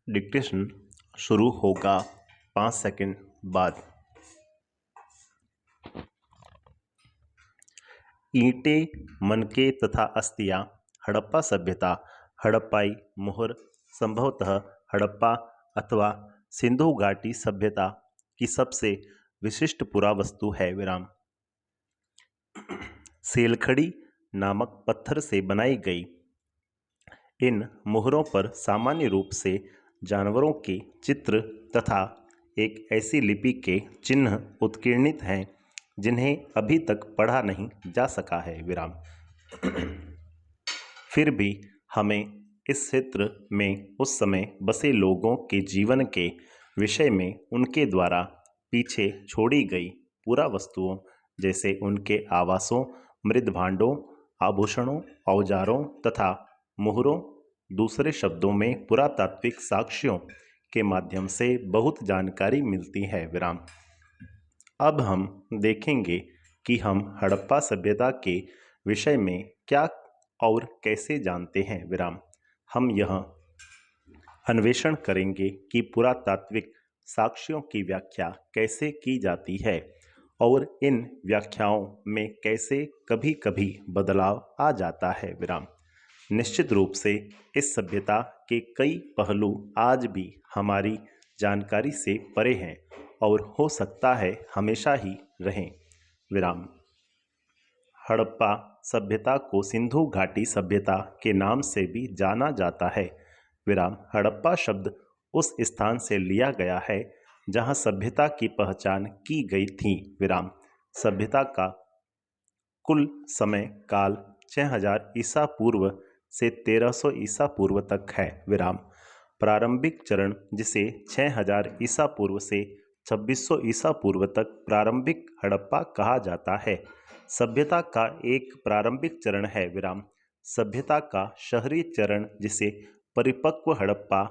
Dictation शुरू होगा 5 second बाद। ईंटें, मनके तथा अस्थियां, हड़प्पा सभ्यता, हड़प्पाई मोहर संभवतः हड़प्पा अथवा सिंधु घाटी सभ्यता की सबसे विशिष्ट पुरावस्तु है। विराम। सेलखड़ी नामक पत्थर से बनाई गई इन मोहरों पर सामान्य रूप से जानवरों के चित्र तथा एक ऐसी लिपि के चिन्ह उत्कीर्णित हैं जिन्हें अभी तक पढ़ा नहीं जा सका है। विराम। फिर भी हमें इस क्षेत्र में उस समय बसे लोगों के जीवन के विषय में उनके द्वारा पीछे छोड़ी गई पुरावस्तुओं जैसे उनके आवासों, मृद भांडों, आभूषणों, औजारों तथा मोहरों, दूसरे शब्दों में पुरातात्विक साक्ष्यों के माध्यम से बहुत जानकारी मिलती है। विराम। अब हम देखेंगे कि हम हड़प्पा सभ्यता के विषय में क्या और कैसे जानते हैं। विराम। हम यह अन्वेषण करेंगे कि पुरातात्विक साक्ष्यों की व्याख्या कैसे की जाती है और इन व्याख्याओं में कैसे कभी कभी बदलाव आ जाता है। विराम। निश्चित रूप से इस सभ्यता के कई पहलू आज भी हमारी जानकारी से परे हैं और हो सकता है हमेशा ही रहें। विराम। हड़प्पा सभ्यता को सिंधु घाटी सभ्यता के नाम से भी जाना जाता है। विराम। हड़प्पा शब्द उस स्थान से लिया गया है जहां सभ्यता की पहचान की गई थी। विराम। सभ्यता का कुल समय काल 6000 ईसा पूर्व से 1300 ईसा पूर्व तक है। विराम। प्रारंभिक चरण जिसे 6000 ईसा पूर्व से 2600 ईसा पूर्व तक प्रारंभिक हड़प्पा कहा जाता है, सभ्यता का एक प्रारंभिक चरण है। विराम। सभ्यता का शहरी चरण जिसे परिपक्व हड़प्पा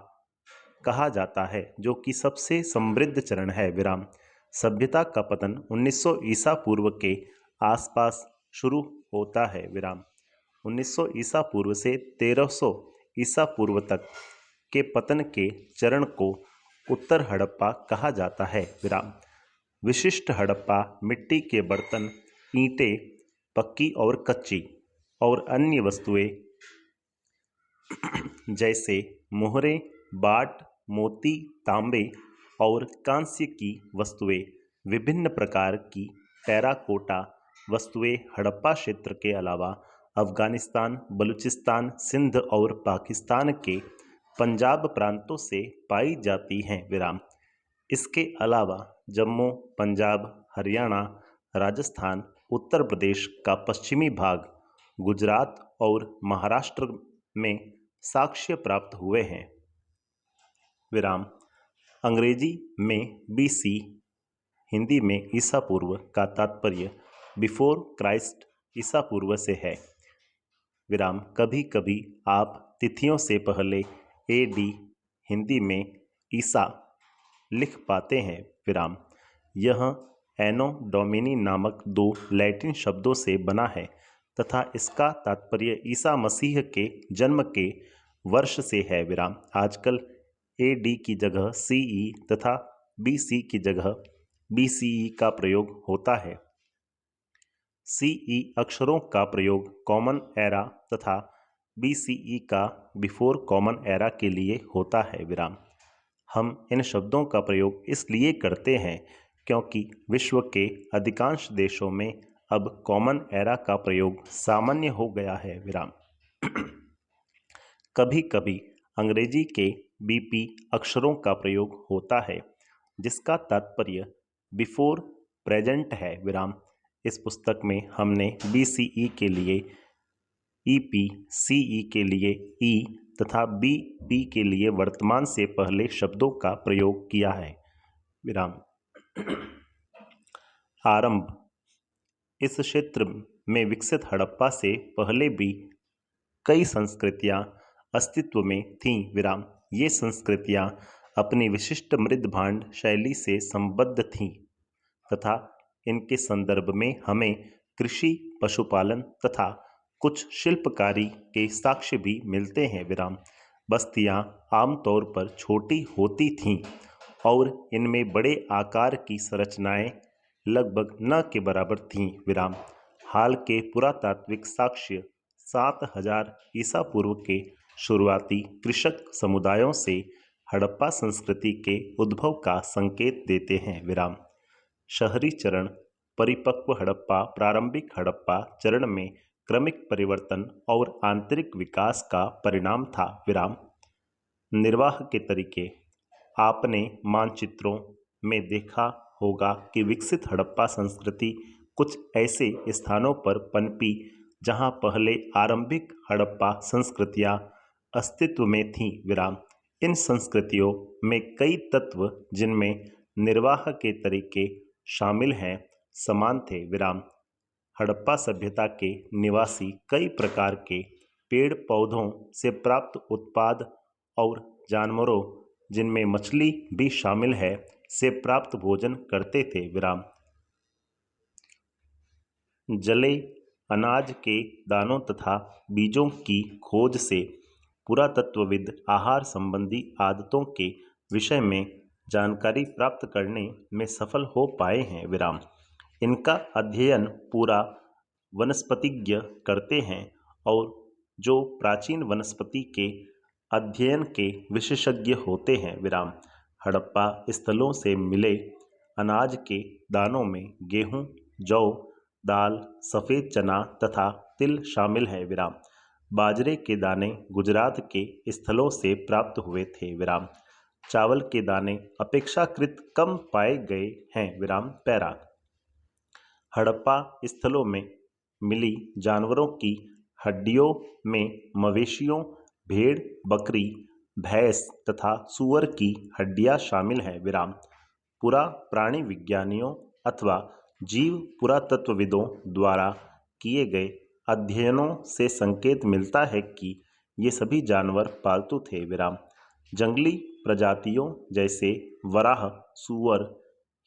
कहा जाता है, जो कि सबसे समृद्ध चरण है। विराम। सभ्यता का पतन 1900 ईसा पूर्व के आसपास शुरू होता है। विराम। 1900 ईसा पूर्व से 1300 ईसा पूर्व तक के पतन के चरण को उत्तर हड़प्पा कहा जाता है। विराम। विशिष्ट हड़प्पा मिट्टी के बर्तन, ईंटें, पक्की और कच्ची और अन्य वस्तुएं जैसे मोहरें, बाट, मोती, तांबे और कांस्य की वस्तुएं, विभिन्न प्रकार की टेराकोटा वस्तुएं हड़प्पा क्षेत्र के अलावा अफगानिस्तान, बलूचिस्तान, सिंध और पाकिस्तान के पंजाब प्रांतों से पाई जाती हैं। विराम। इसके अलावा जम्मू, पंजाब, हरियाणा, राजस्थान, उत्तर प्रदेश का पश्चिमी भाग, गुजरात और महाराष्ट्र में साक्ष्य प्राप्त हुए हैं। विराम। अंग्रेजी में बीसी, हिंदी में ईसा पूर्व का तात्पर्य बिफोर क्राइस्ट ईसा पूर्व से है। विराम। कभी कभी आप तिथियों से पहले एडी, हिंदी में ईसा लिख पाते हैं। विराम। यह एनो डोमिनी नामक दो लैटिन शब्दों से बना है तथा इसका तात्पर्य ईसा मसीह के जन्म के वर्ष से है। विराम। आजकल एडी की जगह सीई तथा बीसी की जगह बीसीई का प्रयोग होता है। सीई अक्षरों का प्रयोग कॉमन एरा तथा बीसीई का बिफोर कॉमन एरा के लिए होता है। विराम। हम इन शब्दों का प्रयोग इसलिए करते हैं क्योंकि विश्व के अधिकांश देशों में अब कॉमन एरा का प्रयोग सामान्य हो गया है। विराम। कभी कभी अंग्रेजी के बीपी अक्षरों का प्रयोग होता है जिसका तात्पर्य बिफोर प्रेजेंट है। विराम। इस पुस्तक में हमने बीसीई के लिए ईपी, सीई के लिए ई तथा बीपी के लिए वर्तमान से पहले शब्दों का प्रयोग किया है। विराम। आरंभ। इस क्षेत्र में विकसित हड़प्पा से पहले भी कई संस्कृतियां अस्तित्व में थीं। विराम। ये संस्कृतियां अपनी विशिष्ट मृद भांड शैली से संबद्ध थीं तथा इनके संदर्भ में हमें कृषि, पशुपालन तथा कुछ शिल्पकारी के साक्ष्य भी मिलते हैं। विराम। बस्तियां आमतौर पर छोटी होती थीं और इनमें बड़े आकार की संरचनाएं लगभग न के बराबर थीं। विराम। हाल के पुरातात्विक साक्ष्य 7000 ईसा पूर्व के शुरुआती कृषक समुदायों से हड़प्पा संस्कृति के उद्भव का संकेत देते हैं। विराम। शहरी चरण परिपक्व हड़प्पा प्रारंभिक हड़प्पा चरण में क्रमिक परिवर्तन और आंतरिक विकास का परिणाम था। विराम। निर्वाह के तरीके। आपने मानचित्रों में देखा होगा कि विकसित हड़प्पा संस्कृति कुछ ऐसे स्थानों पर पनपी जहां पहले आरंभिक हड़प्पा संस्कृतियां अस्तित्व में थीं। विराम। इन संस्कृतियों में कई तत्व जिनमें निर्वाह के तरीके शामिल हैं समान थे। विराम। हड़प्पा सभ्यता के निवासी कई प्रकार के पेड़ पौधों से प्राप्त उत्पाद और जानवरों जिनमें मछली भी शामिल है से प्राप्त भोजन करते थे। विराम। जले अनाज के दानों तथा बीजों की खोज से पुरातत्वविद आहार संबंधी आदतों के विषय में जानकारी प्राप्त करने में सफल हो पाए हैं। विराम। इनका अध्ययन पूरा वनस्पतिज्ञ करते हैं और जो प्राचीन वनस्पति के अध्ययन के विशेषज्ञ होते हैं। विराम। हड़प्पा स्थलों से मिले अनाज के दानों में गेहूं, जौ, दाल, सफ़ेद चना तथा तिल शामिल है। विराम। बाजरे के दाने गुजरात के स्थलों से प्राप्त हुए थे। विराम। चावल के दाने अपेक्षाकृत कम पाए गए हैं। विराम। पैरा। हड़प्पा स्थलों में मिली जानवरों की हड्डियों में मवेशियों, भेड़, बकरी, भैंस तथा सूअर की हड्डियां शामिल हैं। विराम। पुरा प्राणी विज्ञानियों अथवा जीव पुरातत्वविदों द्वारा किए गए अध्ययनों से संकेत मिलता है कि ये सभी जानवर पालतू थे। विराम। जंगली प्रजातियों जैसे वराह, सूअर,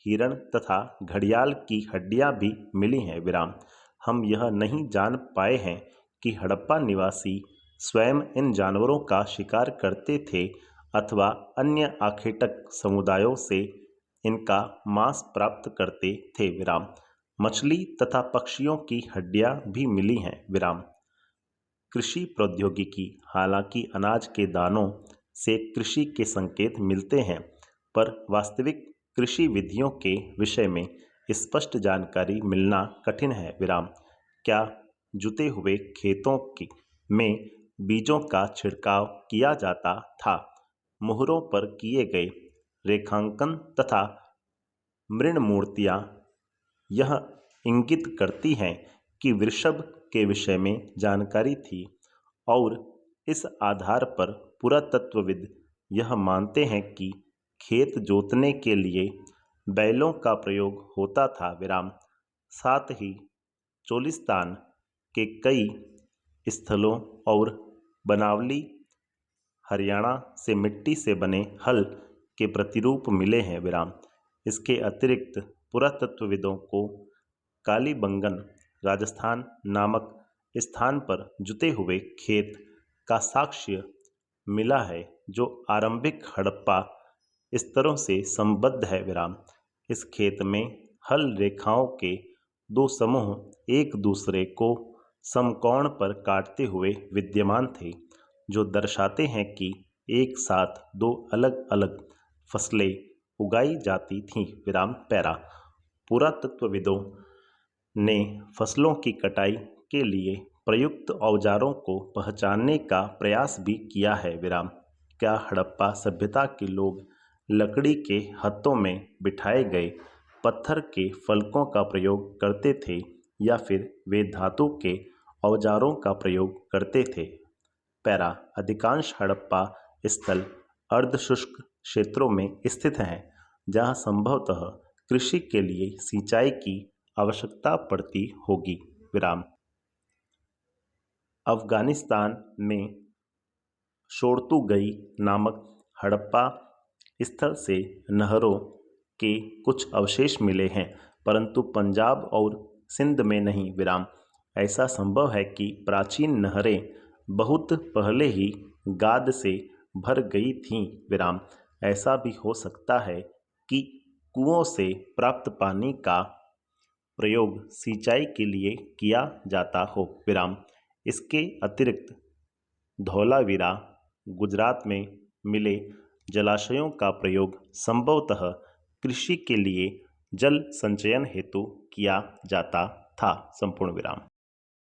हिरण तथा घड़ियाल की हड्डियां भी मिली हैं। विराम। हम यह नहीं जान पाए हैं कि हड़प्पा निवासी स्वयं इन जानवरों का शिकार करते थे अथवा अन्य आखेटक समुदायों से इनका मांस प्राप्त करते थे। विराम। मछली तथा पक्षियों की हड्डियां भी मिली हैं। विराम। कृषि प्रौद्योगिकी। हालांकि अनाज के दानों से कृषि के संकेत मिलते हैं, पर वास्तविक कृषि विधियों के विषय में स्पष्ट जानकारी मिलना कठिन है। विराम। क्या जुते हुए खेतों में बीजों का छिड़काव किया जाता था? मुहरों पर किए गए रेखांकन तथा मृण मूर्तियां यह इंगित करती हैं कि वृषभ के विषय में जानकारी थी और इस आधार पर पुरातत्वविद यह मानते हैं कि खेत जोतने के लिए बैलों का प्रयोग होता था। विराम। साथ ही चोलिस्तान के कई स्थलों और बनावली हरियाणा से मिट्टी से बने हल के प्रतिरूप मिले हैं। विराम। इसके अतिरिक्त पुरातत्वविदों को कालीबंगन राजस्थान नामक स्थान पर जुते हुए खेत का साक्ष्य मिला है जो आरंभिक हड़प्पा स्तरों से संबद्ध है। विराम। इस खेत में हल रेखाओं के दो समूह एक दूसरे को समकोण पर काटते हुए विद्यमान थे, जो दर्शाते हैं कि एक साथ दो अलग अलग फसलें उगाई जाती थीं। विराम। पैरा। पुरातत्वविदों ने फसलों की कटाई के लिए प्रयुक्त औजारों को पहचानने का प्रयास भी किया है। विराम। क्या हड़प्पा सभ्यता के लोग लकड़ी के हत्थों में बिठाए गए पत्थर के फलकों का प्रयोग करते थे या फिर वे धातु के औजारों का प्रयोग करते थे? पैरा। अधिकांश हड़प्पा स्थल अर्धशुष्क क्षेत्रों में स्थित हैं जहां संभवतः कृषि के लिए सिंचाई की आवश्यकता पड़ती होगी। विराम। अफगानिस्तान में शोरतुगई नामक हड़प्पा स्थल से नहरों के कुछ अवशेष मिले हैं, परंतु पंजाब और सिंध में नहीं। विराम। ऐसा संभव है कि प्राचीन नहरें बहुत पहले ही गाद से भर गई थीं विराम। ऐसा भी हो सकता है कि कुओं से प्राप्त पानी का प्रयोग सिंचाई के लिए किया जाता हो विराम। इसके अतिरिक्त धौलावीरा गुजरात में मिले जलाशयों का प्रयोग संभवतः कृषि के लिए जल संचयन हेतु किया जाता था। संपूर्ण विराम।